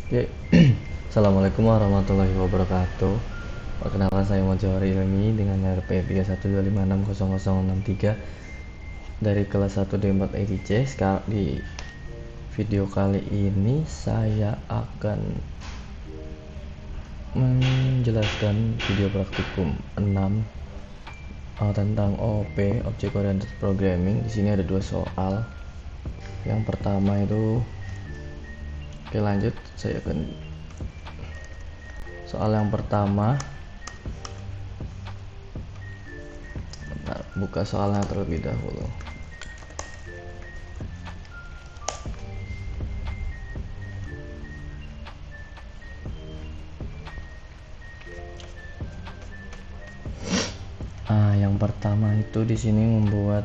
Oke, Assalamualaikum warahmatullahi wabarakatuh. Perkenalkan, saya Mojawari Ilmi dengan RP 3125600063 dari kelas 1 D4 EDC. Di video kali ini saya akan menjelaskan video praktikum 6 tentang OOP, Object Oriented Programming. Di sini ada 2 soal. Yang pertama itu, oke lanjut, saya akan soal yang pertama. Bentar, buka soalnya terlebih dahulu. Yang pertama itu di sini membuat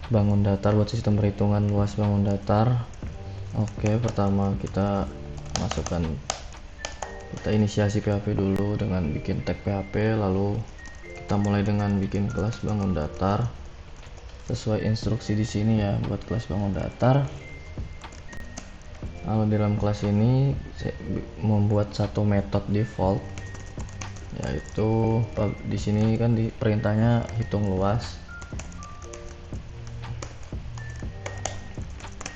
bangun datar buat sistem perhitungan luas bangun datar. Oke, pertama kita inisiasi PHP dulu dengan bikin tag PHP, lalu kita mulai dengan bikin kelas bangun datar sesuai instruksi di sini ya, buat kelas bangun datar. Lalu di dalam kelas ini saya membuat satu metode default, yaitu di sini kan di perintahnya hitung luas.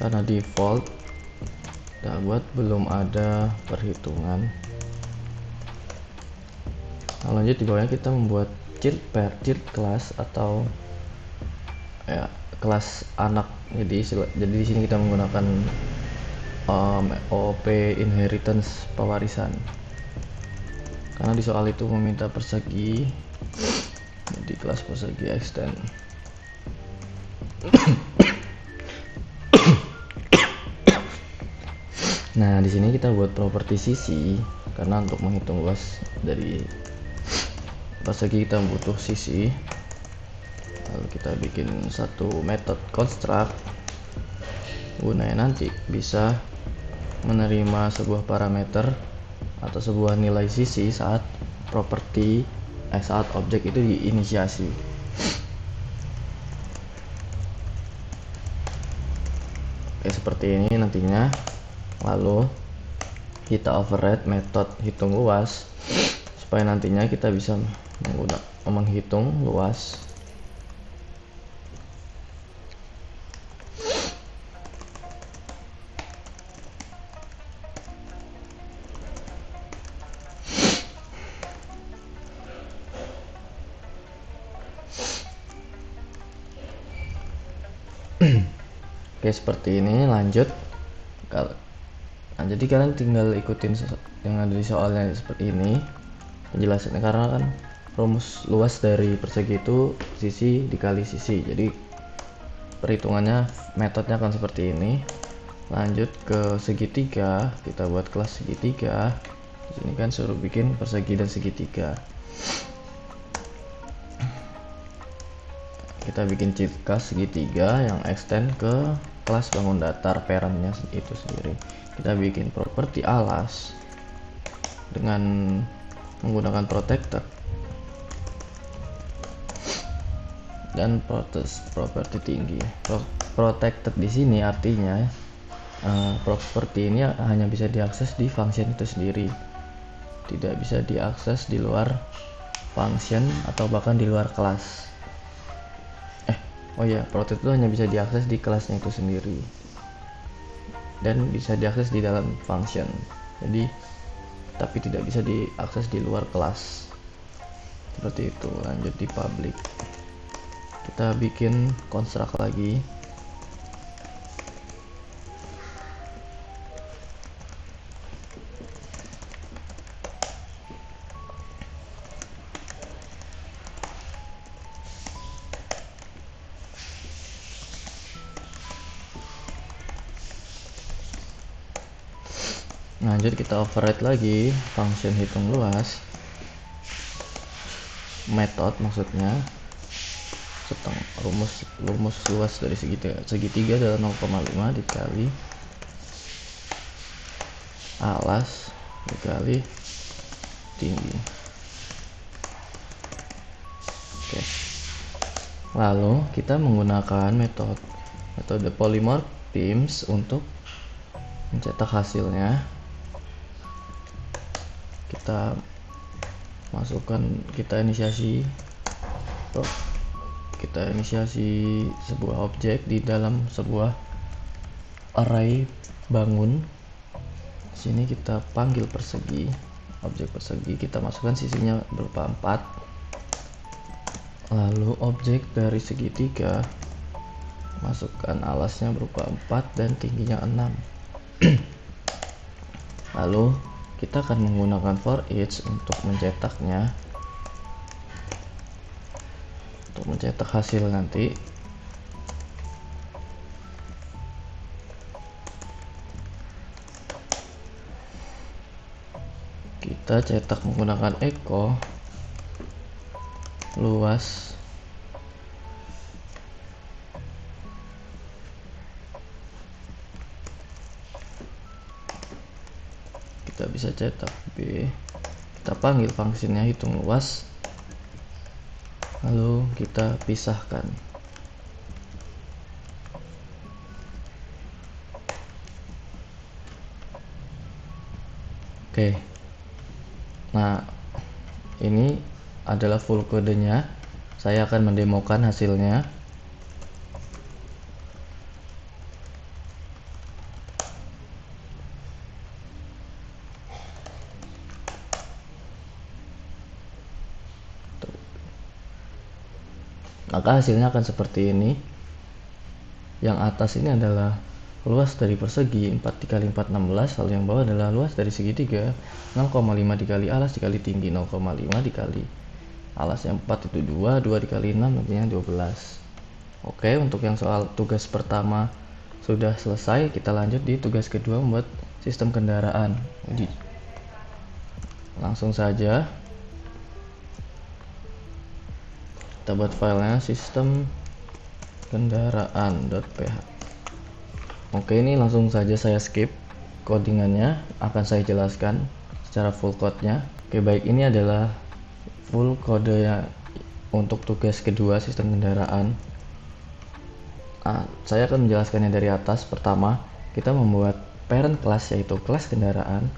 Karena default kita buat belum ada perhitungan. Nah, lanjut di bawahnya kita membuat child class atau ya kelas anak. Jadi di sini kita menggunakan OOP inheritance, pewarisan. Karena di soal itu meminta persegi, jadi kelas persegi extend. Nah, di sini kita buat properti sisi, karena untuk menghitung luas dari persegi kita butuh sisi. Lalu kita bikin satu metode construct, gunanya nanti bisa menerima sebuah parameter atau sebuah nilai sisi saat saat objek itu diinisiasi. Oke, seperti ini nantinya. Lalu kita override metode hitung luas supaya nantinya kita bisa menghitung luas. Oke, seperti ini. Lanjut. Nah, jadi kalian tinggal ikutin yang ada di soalnya seperti ini penjelasannya, karena kan rumus luas dari persegi itu sisi dikali sisi, jadi perhitungannya metodenya akan seperti ini. Lanjut ke segitiga, kita buat kelas segitiga. Di sini kan suruh bikin persegi dan segitiga. Kita bikin child class segitiga yang extend ke kelas bangun datar parentnya itu sendiri. Kita bikin properti alas dengan menggunakan protected dan properti tinggi. Protected di sini artinya properti ini hanya bisa diakses di function itu sendiri, tidak bisa diakses di luar function atau bahkan di luar kelas. Protected itu hanya bisa diakses di kelasnya itu sendiri dan bisa diakses di dalam function, jadi tapi tidak bisa diakses di luar kelas, seperti itu. Lanjut di public, kita bikin construct lagi. Lanjut kita override lagi function hitung luas, method maksudnya, rumus luas dari segitiga adalah 0,5 dikali alas dikali tinggi. Oke. Lalu kita menggunakan metode polymorph themes untuk mencetak hasilnya. Kita masukkan, kita inisiasi sebuah objek di dalam sebuah array bangun. Sini kita panggil persegi, objek persegi, kita masukkan sisinya berupa 4. Lalu objek dari segitiga, masukkan alasnya berupa 4 dan tingginya 6. Lalu kita akan menggunakan for each untuk mencetaknya, untuk mencetak hasil nanti. Kita cetak menggunakan echo luas kita bisa cetak B, kita panggil fungsinya hitung luas, lalu kita pisahkan. Oke. Nah, ini adalah full kodenya. Saya akan mendemokan hasilnya. Maka hasilnya akan seperti ini. Yang atas ini adalah luas dari persegi 4 dikali 4 16, lalu yang bawah adalah luas dari segitiga 0,5 dikali alas dikali tinggi 0,5 dikali alas yang 4 itu 2 dikali 6 nantinya 12. Oke, untuk yang soal tugas pertama sudah selesai. Kita lanjut di tugas kedua, membuat sistem kendaraan. Jadi langsung saja kita buat filenya sistem kendaraan.ph. Oke, ini langsung saja saya skip codingannya, akan saya jelaskan secara full code-nya. Oke, baik, ini adalah full kode ya untuk tugas kedua sistem kendaraan. Saya akan menjelaskannya dari atas. Pertama, kita membuat parent class, yaitu kelas kendaraan,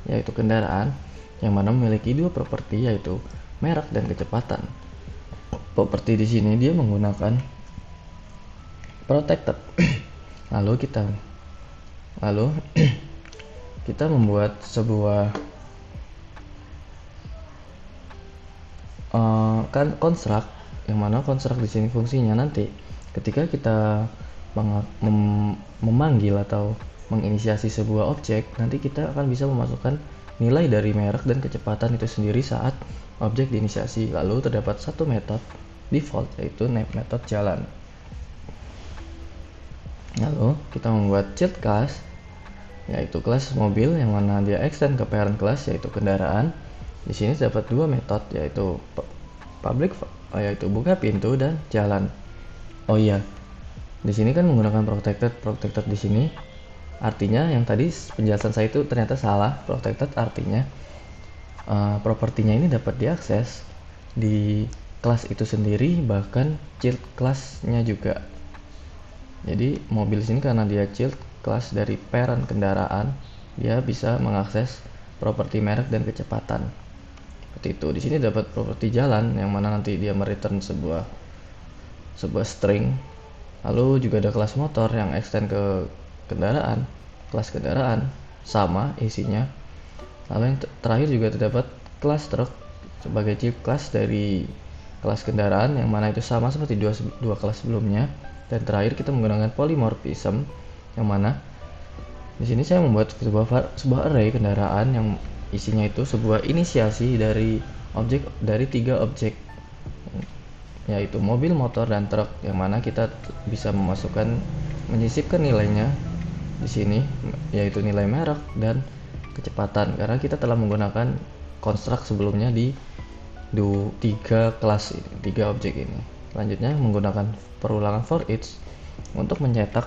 yang mana memiliki dua properti, yaitu merek dan kecepatan. Properti di sini dia menggunakan protected. Lalu kita membuat sebuah construct, yang mana construct di sini fungsinya nanti ketika kita memanggil atau menginisiasi sebuah objek, nanti kita akan bisa memasukkan nilai dari merek dan kecepatan itu sendiri saat objek diinisiasi. Lalu terdapat satu metode default, yaitu method jalan. Lalu kita membuat child class, yaitu kelas mobil, yang mana dia extend ke parent class, yaitu kendaraan. Di sini terdapat dua metode, yaitu public, yaitu buka pintu, dan jalan. Oh iya, di sini kan menggunakan protected di sini. Artinya yang tadi penjelasan saya itu ternyata salah. Protected artinya propertinya ini dapat diakses di kelas itu sendiri, bahkan child class-nya juga. Jadi mobil sini karena dia child class dari parent kendaraan, dia bisa mengakses properti merek dan kecepatan. Seperti itu. Di sini dapat properti jalan, yang mana nanti dia mereturn sebuah string. Lalu juga ada kelas motor yang extend ke kendaraan, kelas kendaraan sama isinya. Lalu yang terakhir juga terdapat kelas truk sebagai child class dari kelas kendaraan, yang mana itu sama seperti dua kelas sebelumnya. Dan terakhir kita menggunakan polymorphism, yang mana di sini saya membuat sebuah array kendaraan yang isinya itu sebuah inisiasi dari tiga objek, yaitu mobil, motor, dan truk, yang mana kita bisa menyisipkan nilainya di sini, yaitu nilai merek dan kecepatan, karena kita telah menggunakan construct sebelumnya di tiga kelas ini, tiga objek ini. Selanjutnya menggunakan perulangan for each untuk mencetak,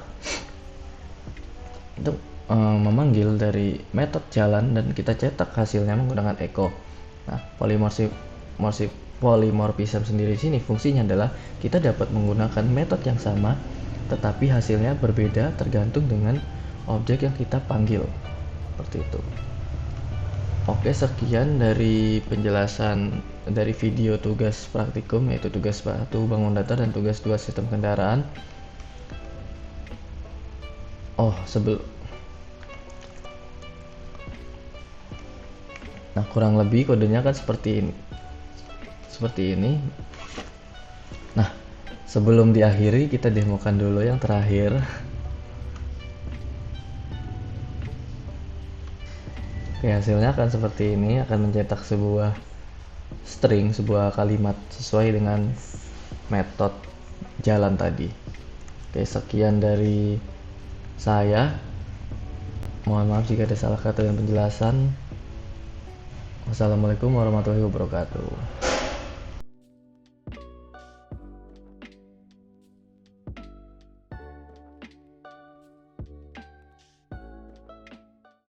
untuk memanggil dari metode jalan, dan kita cetak hasilnya menggunakan echo. Nah, polymorphism sendiri sini fungsinya adalah kita dapat menggunakan metode yang sama tetapi hasilnya berbeda tergantung dengan objek yang kita panggil. seperti itu. Oke, sekian dari penjelasan dari video tugas praktikum, yaitu tugas 1 bangun datar dan tugas 2 sistem kendaraan. Nah, kurang lebih kodenya kan seperti ini. Nah, sebelum diakhiri kita demokan dulu yang terakhir. Oke, hasilnya akan seperti ini, akan mencetak sebuah string, sebuah kalimat sesuai dengan metode jalan tadi. Oke, sekian dari saya. Mohon maaf jika ada salah kata dan penjelasan. Wassalamualaikum warahmatullahi wabarakatuh.